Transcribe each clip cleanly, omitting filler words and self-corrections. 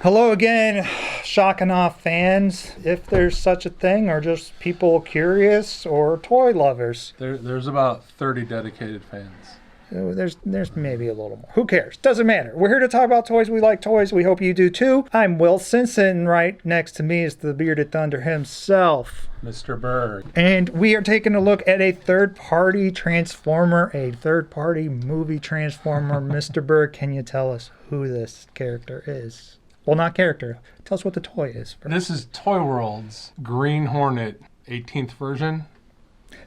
Hello again, Shock and Awe fans, if there's such a thing, or just people curious, or toy lovers. There's about 30 dedicated fans. There's maybe a little more. Who cares? Doesn't matter. We're here to talk about toys. We like toys. We hope you do too. I'm Wilson, sitting right next to me is the bearded thunder himself, Mr. Berg. And we are taking a look at a third-party Transformer, a third-party movie Transformer. Mr. Berg, can you tell us who this character is? Well, not character. Tell us what the toy is. This is ToyWorld's Green Hornet 18th version.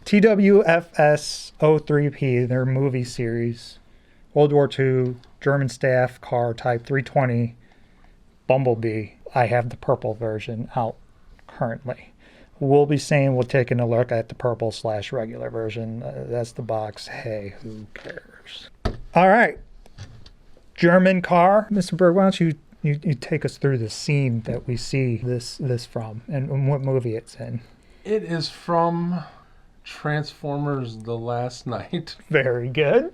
TW-FS03, their movie series. World War II, German staff car type 320, Bumblebee. I have the purple version out currently. We'll be taking a look at the purple/regular version. That's the box. Hey, who cares? All right. German car. Mr. Berg, why don't you take us through the scene that we see this from and what movie it's in. It is from Transformers The Last Night. Very good.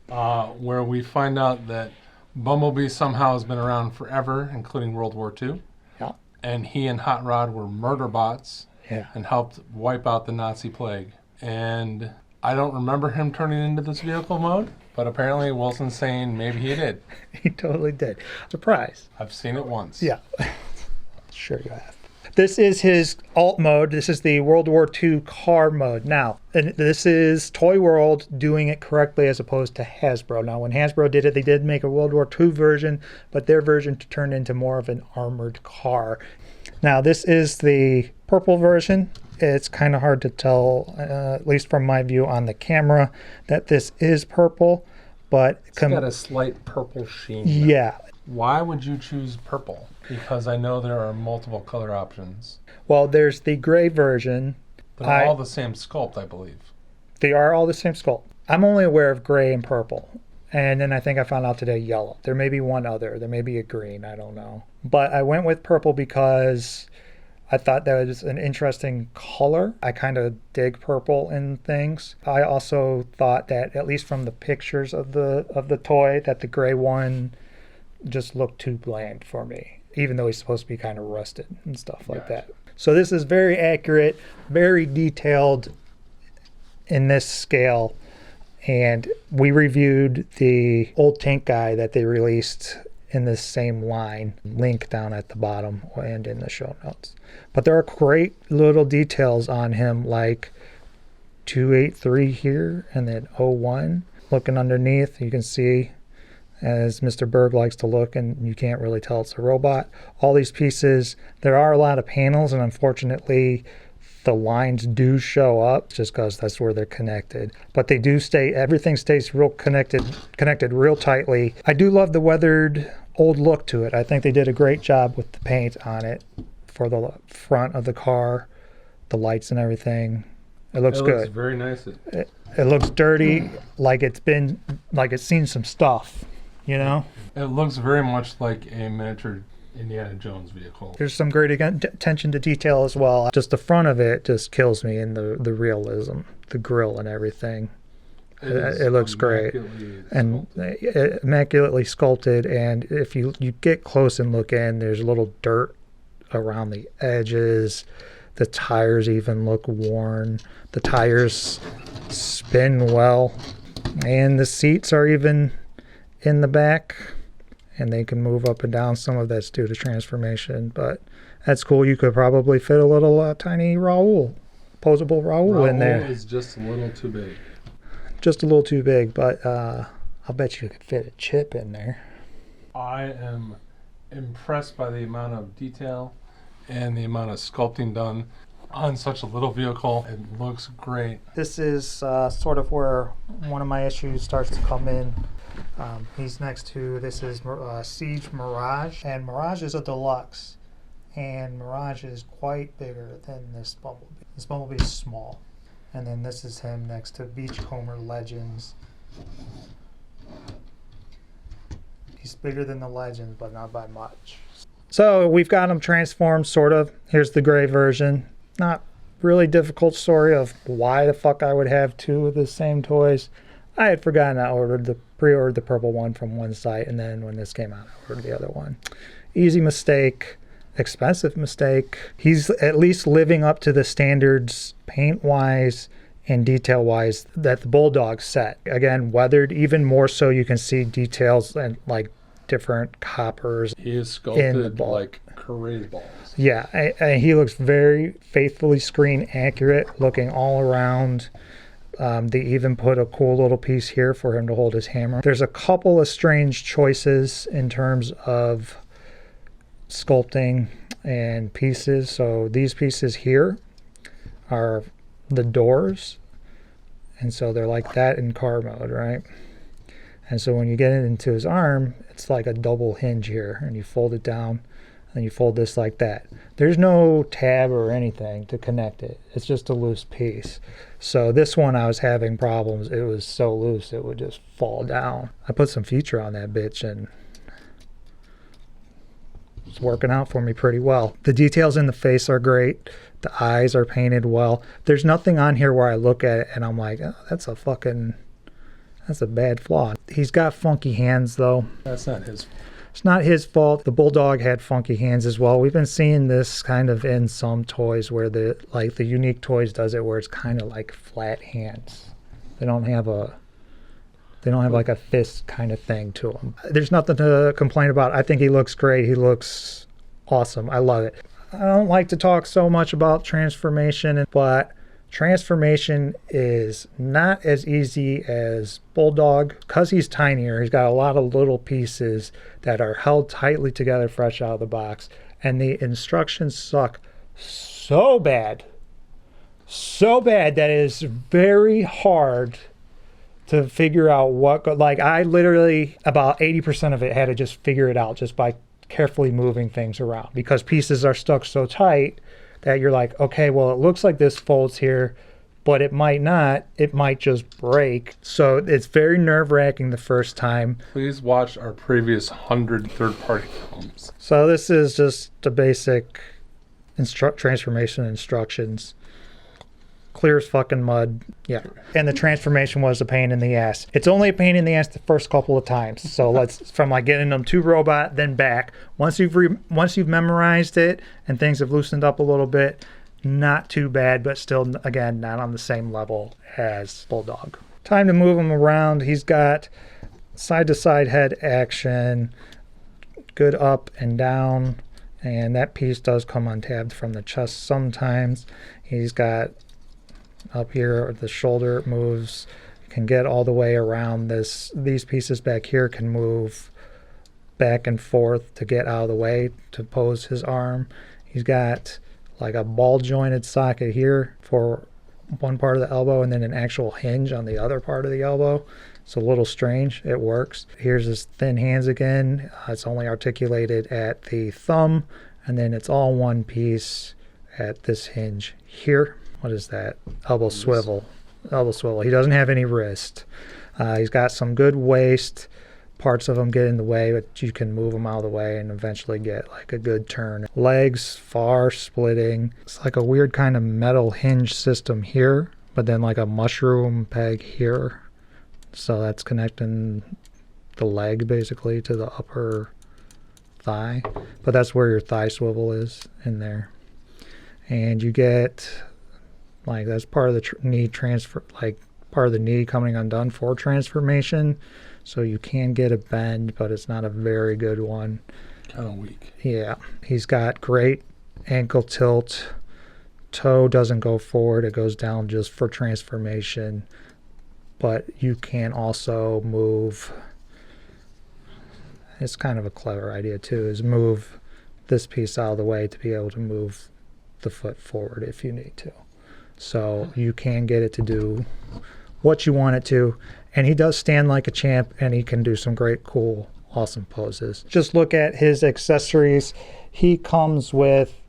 Where we find out that Bumblebee somehow has been around forever, including World War II. Yeah. And he and Hot Rod were murder bots. Yeah. And helped wipe out the Nazi plague. And I don't remember him turning into this vehicle mode, but apparently Wilson's saying maybe he did. He totally did. Surprise. I've seen it once. Yeah. Sure you have. This is his alt mode. This is the World War II car mode. Now, and this is ToyWorld doing it correctly as opposed to Hasbro. Now, when Hasbro did it, they did make a World War II version, but their version turned into more of an armored car. Now, this is the purple version. It's kind of hard to tell, at least from my view on the camera, that this is purple, but it's got a slight purple sheen. Yeah. Why would you choose purple? Because I know there are multiple color options. Well, there's the gray version. They're all the same sculpt, I believe. They are all the same sculpt. I'm only aware of gray and purple. And then I think I found out today yellow. There may be one other. There may be a green. I don't know. But I went with purple because I thought that was an interesting color. I kind of dig purple in things. I also thought that, at least from the pictures of the toy, that the gray one just looked too bland for me, even though he's supposed to be kind of rusted and stuff like that. So this is very accurate, very detailed in this scale. And we reviewed the old tank guy that they released in this same line, link down at the bottom and in the show notes. But there are great little details on him, like 283 here and then 01. Looking underneath, you can see, as Mr. Berg likes to look, and you can't really tell it's a robot. All these pieces, there are a lot of panels, and unfortunately the lines do show up just because that's where they're connected. But they do stay, everything stays real connected real tightly. I do love the weathered old look to it. I think they did a great job with the paint on it for the front of the car, the lights and everything. It looks good. It looks very nice. It looks dirty, like it's seen some stuff, you know? It looks very much like a miniature Indiana Jones vehicle. There's some great attention to detail as well. Just the front of it just kills me in the realism, the grill and everything. It looks great and immaculately sculpted. And if you get close and look in, there's a little dirt around the edges. The tires even look worn. The tires spin well, and the seats are even in the back, and they can move up and down. Some of that's due to transformation, but that's cool. You could probably fit a little tiny posable Raoul in there. Raoul is just a little too big. Just a little too big, but I'll bet you could fit a chip in there. I am impressed by the amount of detail and the amount of sculpting done on such a little vehicle. It looks great. This is sort of where one of my issues starts to come in. He's next to, this is Siege Mirage, and Mirage is a deluxe, and Mirage is quite bigger than this Bumblebee. This Bumblebee is small. And then this is him next to Beachcomber Legends. He's bigger than the Legends, but not by much. So we've got him transformed, sort of. Here's the gray version. Not really difficult story of why the fuck I would have two of the same toys. I had forgotten I pre-ordered the purple one from one site, and then when this came out, I ordered the other one. Easy mistake, expensive mistake. He's at least living up to the standards paint-wise and detail-wise that the Bulldog set. Again, weathered, even more so you can see details and like different coppers. He is sculpted like Curry's balls. Yeah, and he looks very faithfully screen accurate, looking all around. They even put a cool little piece here for him to hold his hammer. There's a couple of strange choices in terms of sculpting and pieces. So these pieces here are the doors, and so they're like that in car mode, right? And so when you get it into his arm, it's like a double hinge here, and you fold it down and you fold this like that. There's no tab or anything to connect it. It's just a loose piece. So this one I was having problems. It was so loose it would just fall down. I put some feature on that bitch and it's working out for me pretty well. The details in the face are great. The eyes are painted well. There's nothing on here where I look at it and I'm like, oh, that's a bad flaw. He's got funky hands though. That's not his fault. It's not his fault. The Bulldog had funky hands as well. We've been seeing this kind of in some toys where the Unique Toys does it where it's kind of like flat hands. They don't have like a fist kind of thing to them. There's nothing to complain about. I think he looks great. He looks awesome. I love it. I don't like to talk so much about transformation, but transformation is not as easy as Bulldog. Because he's tinier, he's got a lot of little pieces that are held tightly together fresh out of the box. And the instructions suck so bad that it is very hard to figure out what, like I literally, about 80% of it had to just figure it out just by carefully moving things around because pieces are stuck so tight that you're like, okay, well, it looks like this folds here, but it might not. It might just break. So it's very nerve-wracking the first time. Please watch our previous 100 third-party films. So this is just the basic transformation instructions. Clear as fucking mud. Yeah. And the transformation was a pain in the ass. It's only a pain in the ass the first couple of times. So let's from like getting them to robot then back. Once you've memorized it and things have loosened up a little bit, not too bad, but still again not on the same level as Bulldog. Time to move him around. He's got side to side head action, good up and down, and that piece does come untabbed from the chest sometimes. He's got up here the shoulder moves, can get all the way around this. These pieces back here can move back and forth to get out of the way to pose his arm. He's got like a ball jointed socket here for one part of the elbow and then an actual hinge on the other part of the elbow. It's a little strange. It works. Here's his thin hands again. It's only articulated at the thumb and then it's all one piece at this hinge here. What is that? Elbow swivel. Elbow swivel. He doesn't have any wrist. He's got some good waist. Parts of him get in the way, but you can move them out of the way and eventually get like a good turn. Legs far splitting. It's like a weird kind of metal hinge system here, but then like a mushroom peg here. So that's connecting the leg basically to the upper thigh. But that's where your thigh swivel is in there. And you get like that's part of the knee transfer, like part of the knee coming undone for transformation. So you can get a bend, but it's not a very good one. Kind of weak. Yeah. He's got great ankle tilt. Toe doesn't go forward. It goes down just for transformation. But you can also move. It's kind of a clever idea too, is move this piece out of the way to be able to move the foot forward if you need to. So you can get it to do what you want it to. And he does stand like a champ, and he can do some great, cool, awesome poses. Just look at his accessories. He comes with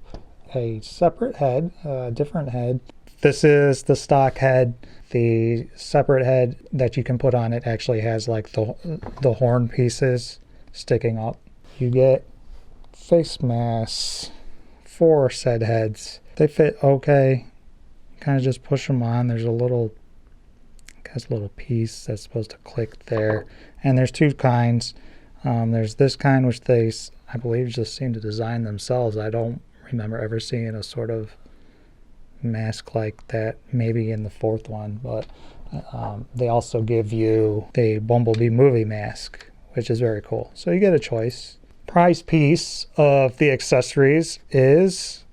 a separate head, a different head. This is the stock head. The separate head that you can put on it actually has like the horn pieces sticking up. You get face masks for said heads. They fit okay. Kind of just push them on. There's a little piece that's supposed to click there, and there's two kinds. There's this kind which they, I believe, just seem to design themselves. I don't remember ever seeing a sort of mask like that, maybe in the fourth one, but they also give you the Bumblebee movie mask, which is very cool. So you get a choice. Prize piece of the accessories is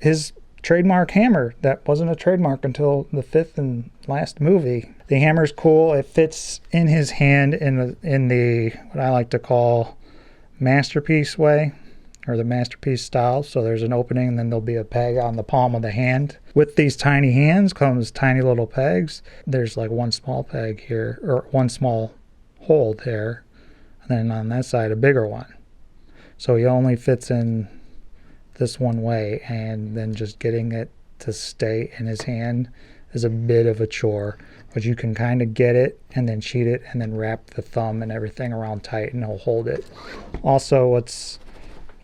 his trademark hammer. That wasn't a trademark until the fifth and last movie. The hammer's cool. It fits in his hand in the what I like to call masterpiece way, or the masterpiece style. So there's an opening and then there'll be a peg on the palm of the hand. With these tiny hands comes tiny little pegs. There's like one small peg here, or one small hole there, and then on that side a bigger one. So he only fits in this one way, and then just getting it to stay in his hand is a bit of a chore. But you can kind of get it and then cheat it and then wrap the thumb and everything around tight and he'll hold it. Also, what's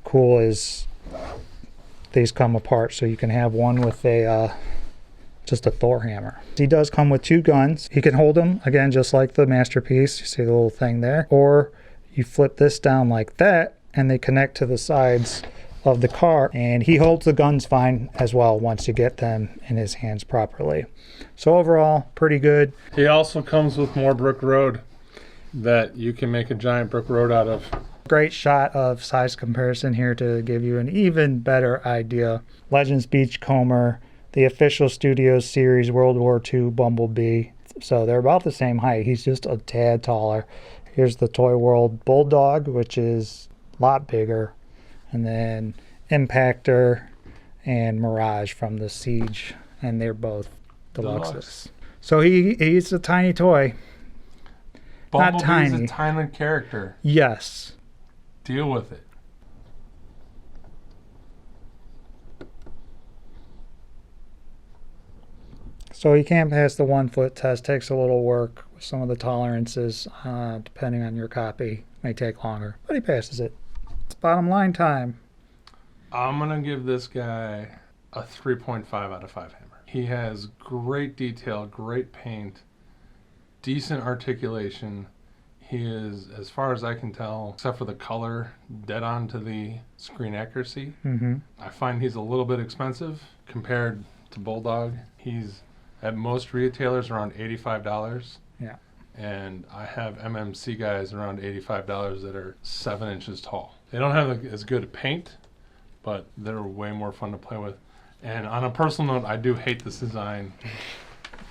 cool is these come apart, so you can have one with a just a Thor hammer. He does come with two guns. He can hold them, again, just like the masterpiece. You see the little thing there. Or you flip this down like that, and they connect to the sides of the car. And he holds the guns fine as well once you get them in his hands properly. So overall, pretty good. He also comes with more brick road that you can make a giant brick road out of. Great shot of size comparison here to give you an even better idea. Legends Beachcomber, the official Studios series World War II Bumblebee. So they're about the same height. He's just a tad taller. Here's the ToyWorld Bulldog, which is a lot bigger. And then Impactor and Mirage from the Siege. And they're both deluxes. So he's a tiny toy. Bumblebee's not tiny. A tiny character. Yes. Deal with it. So he can't pass the 1 foot test. Takes a little work with some of the tolerances, depending on your copy. May take longer, but he passes it. It's bottom line time. I'm going to give this guy a 3.5 out of 5 hammer. He has great detail, great paint, decent articulation. He is, as far as I can tell, except for the color, dead on to the screen accuracy. Mm-hmm. I find he's a little bit expensive compared to Bulldog. He's at most retailers around $85. Yeah. And I have MMC guys around $85 that are 7 inches tall. They don't have as good paint, but they're way more fun to play with. And on a personal note, I do hate this design.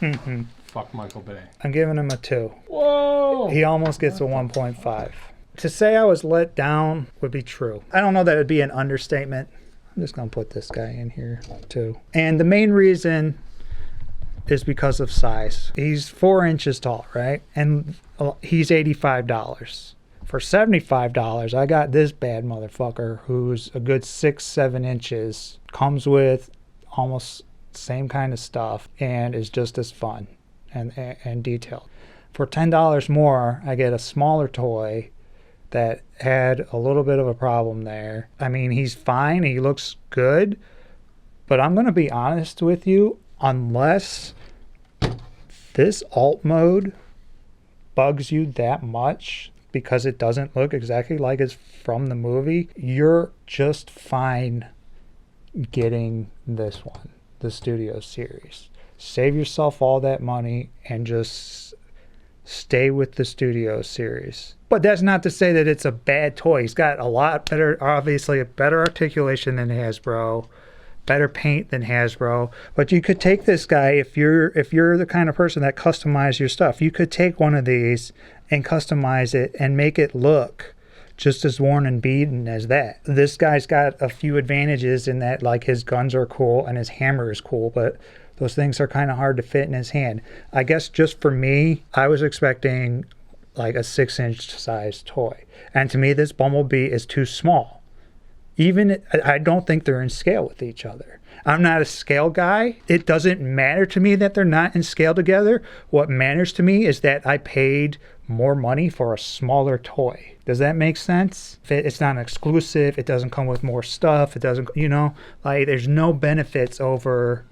Mm-hmm. Fuck Michael Bay. I'm giving him a 2. Whoa! He almost gets a 1.5. To say I was let down would be true. I don't know that it would be an understatement. I'm just going to put this guy in here too. And the main reason is because of size. He's 4 inches tall, right? And he's $85. For $75, I got this bad motherfucker who's a good 6-7 inches, comes with almost same kind of stuff, and is just as fun and detailed. For $10 more, I get a smaller toy that had a little bit of a problem there. I mean, he's fine, he looks good, but I'm going to be honest with you, unless this alt mode bugs you that much because it doesn't look exactly like it's from the movie, you're just fine getting this one, the Studio series. Save yourself all that money and just stay with the Studio series. But that's not to say that it's a bad toy. He's got a lot better, obviously a better articulation than Hasbro, better paint than Hasbro. But you could take this guy, if you're the kind of person that customizes your stuff, you could take one of these and customize it and make it look just as worn and beaten as that. This guy's got a few advantages in that, like, his guns are cool and his hammer is cool, but those things are kind of hard to fit in his hand. I guess just for me, I was expecting like a 6-inch size toy. And to me, this Bumblebee is too small. I don't think they're in scale with each other. I'm not a scale guy. It doesn't matter to me that they're not in scale together. What matters to me is that I paid more money for a smaller toy. Does that make sense? It's not exclusive. It doesn't come with more stuff. It doesn't, like, there's no benefits over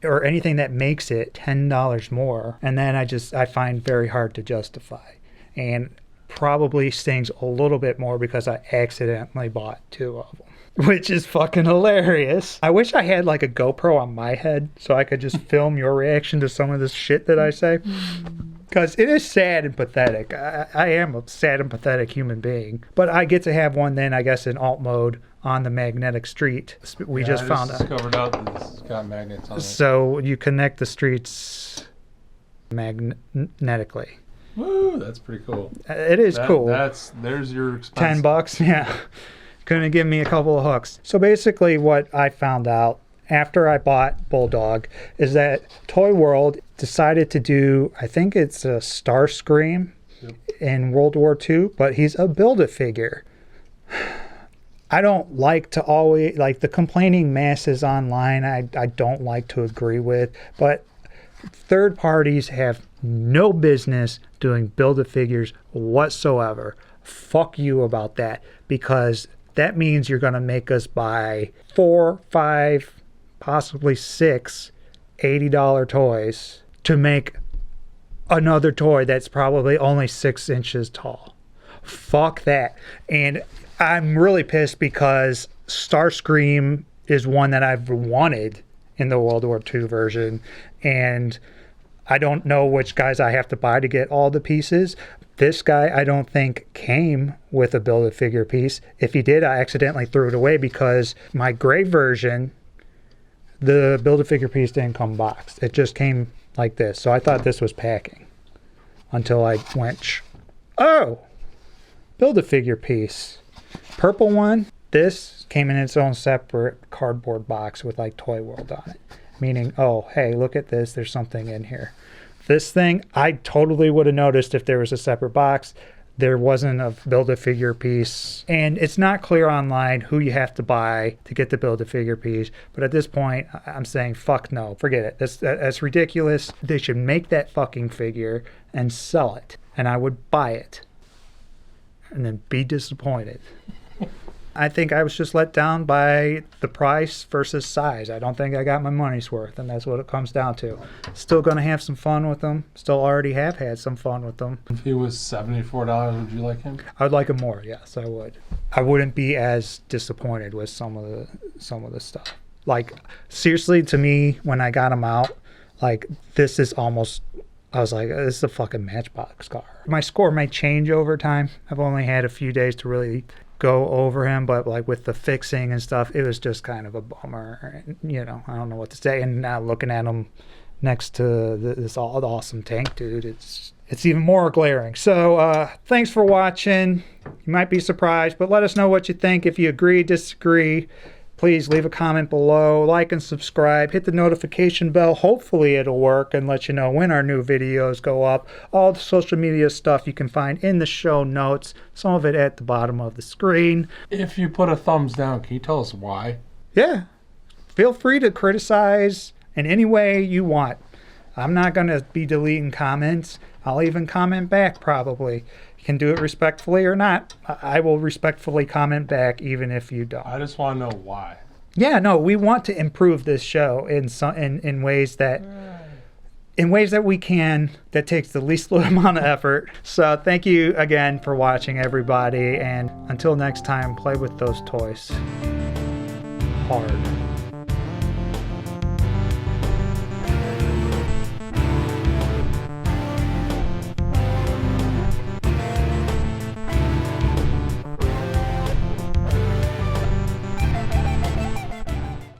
or anything that makes it $10 more. And then I find very hard to justify. And probably stings a little bit more because I accidentally bought 2 of them, which is fucking hilarious. I wish I had like a GoPro on my head so I could just film your reaction to some of this shit that I say. Because it is sad and pathetic. I am a sad and pathetic human being. But I get to have one then, I guess, in alt mode on the magnetic street. We just found out. Discovered out that it's got magnets on it. So you connect the streets magnetically. Woo, that's pretty cool. It is cool. There's your expense. $10, yeah. Couldn't give me a couple of hooks. So basically what I found out after I bought Bulldog is that ToyWorld decided to do, I think it's a Starscream in World War II, but he's a Build-A-Figure. I don't like to always, like the complaining masses online, I don't like to agree with, but third parties have no business doing Build-A-Figures whatsoever. Fuck you about that, because that means you're going to make us buy 4, 5, possibly 6 $80 toys to make another toy that's probably only 6 inches tall. Fuck that. And I'm really pissed because Starscream is one that I've wanted in the World War II version, and I don't know which guys I have to buy to get all the pieces. This guy, I don't think, came with a Build-A-Figure piece. If he did, I accidentally threw it away because my gray version, the Build-A-Figure piece didn't come boxed. It just came like this. So I thought this was packing until I went, oh, Build-A-Figure piece. Purple one, this came in its own separate cardboard box with like ToyWorld on it. Meaning, oh, hey, look at this. There's something in here. This thing, I totally would have noticed if there was a separate box. There wasn't a Build-A-Figure piece. And it's not clear online who you have to buy to get the Build-A-Figure piece. But at this point, I'm saying, fuck no. Forget it. That's ridiculous. They should make that fucking figure and sell it. And I would buy it. And then be disappointed. I think I was just let down by the price versus size. I don't think I got my money's worth, and that's what it comes down to. Still going to have some fun with them. Still already have had some fun with them. If he was $74, would you like him? I would like him more, yes, I would. I wouldn't be as disappointed with some of the stuff. Like, seriously, to me, when I got him out, like, this is almost... I was like, this is a fucking Matchbox car. My score may change over time. I've only had a few days to really go over him, but like with the fixing and stuff, it was just kind of a bummer. You know, I don't know what to say. And now looking at him next to this awesome tank, dude, it's even more glaring. So thanks for watching. You might be surprised, but let us know what you think. If you agree, disagree, please leave a comment below, like and subscribe, hit the notification bell. Hopefully it'll work and let you know when our new videos go up. All the social media stuff you can find in the show notes, some of it at the bottom of the screen. If you put a thumbs down, can you tell us why? Yeah, feel free to criticize in any way you want. I'm not going to be deleting comments. I'll even comment back probably. You can do it respectfully or not. I will respectfully comment back even if you don't. I just want to know why. Yeah, no, we want to improve this show in ways that we can, that takes the least little amount of effort. So thank you again for watching, everybody, and until next time, play with those toys hard.